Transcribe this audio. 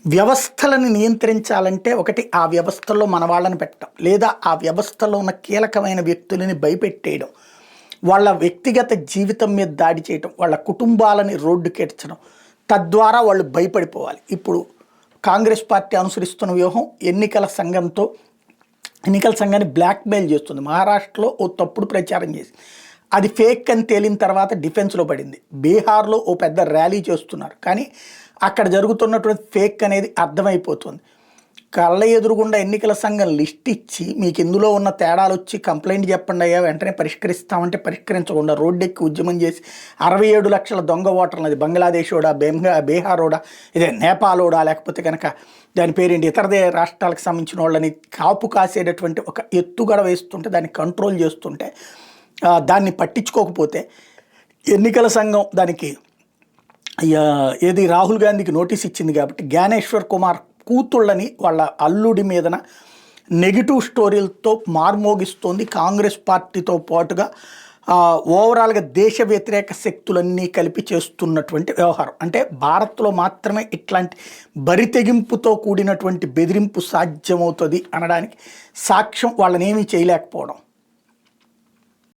వ్యవస్థలను నియంత్రించాలంటే ఒకటి ఆ వ్యవస్థలో మన వాళ్ళని పెట్టడం, లేదా ఆ వ్యవస్థలో ఉన్న కీలకమైన వ్యక్తులని భయపెట్టేయడం, వాళ్ళ వ్యక్తిగత జీవితం మీద దాడి చేయడం, వాళ్ళ కుటుంబాలని రోడ్డుకెచ్చడం, తద్వారా వాళ్ళు భయపడిపోవాలి. ఇప్పుడు కాంగ్రెస్ పార్టీ అనుసరిస్తున్న వ్యూహం ఎన్నికల సంఘాన్ని బ్లాక్మెయిల్ చేస్తుంది. మహారాష్ట్రలో ఓ తప్పుడు ప్రచారం చేసి అది ఫేక్ అని తేలిన తర్వాత డిఫెన్స్లో పడింది. బీహార్లో ఓ పెద్ద ర్యాలీ చేస్తున్నారు, కానీ అక్కడ జరుగుతున్నటువంటి ఫేక్ అనేది అర్థమైపోతుంది. కళ్ళ ఎదురుగుండా ఎన్నికల సంఘం లిస్ట్ ఇచ్చి మీకు ఇందులో ఉన్న తేడాలు వచ్చి కంప్లైంట్ చెప్పండి అయ్యా వెంటనే పరిష్కరిస్తామంటే పరిష్కరించకుండా రోడ్డెక్కి ఉద్యమం చేసి 67 లక్షల దొంగ ఓటర్లు, అది బంగ్లాదేశోడా, బీహారోడా, ఇదే నేపాలోడా, లేకపోతే కనుక దాని పేరేంటి ఇతర రాష్ట్రాలకు సంబంధించిన వాళ్ళని కాపు కాసేటటువంటి ఒక ఎత్తుగడ వేస్తుంటే దాన్ని కంట్రోల్ చేస్తుంటే దాన్ని పట్టించుకోకపోతే ఎన్నికల సంఘం దానికి ఏది రాహుల్ గాంధీకి నోటీస్ ఇచ్చింది కాబట్టి జ్ఞానేశ్వర్ కుమార్ కూతుళ్ళని వాళ్ళ అల్లుడి మీదన నెగిటివ్ స్టోరీలతో మార్మోగిస్తోంది. కాంగ్రెస్ పార్టీతో పాటుగా ఓవరాల్గా దేశ వ్యతిరేక శక్తులన్నీ కలిపి చేస్తున్నటువంటి వ్యవహారం. అంటే భారత్లో మాత్రమే ఇట్లాంటి బరితెగింపుతో కూడినటువంటి బెదిరింపు సాధ్యమవుతుంది అనడానికి సాక్ష్యం వాళ్ళనేమీ చేయలేకపోవడం.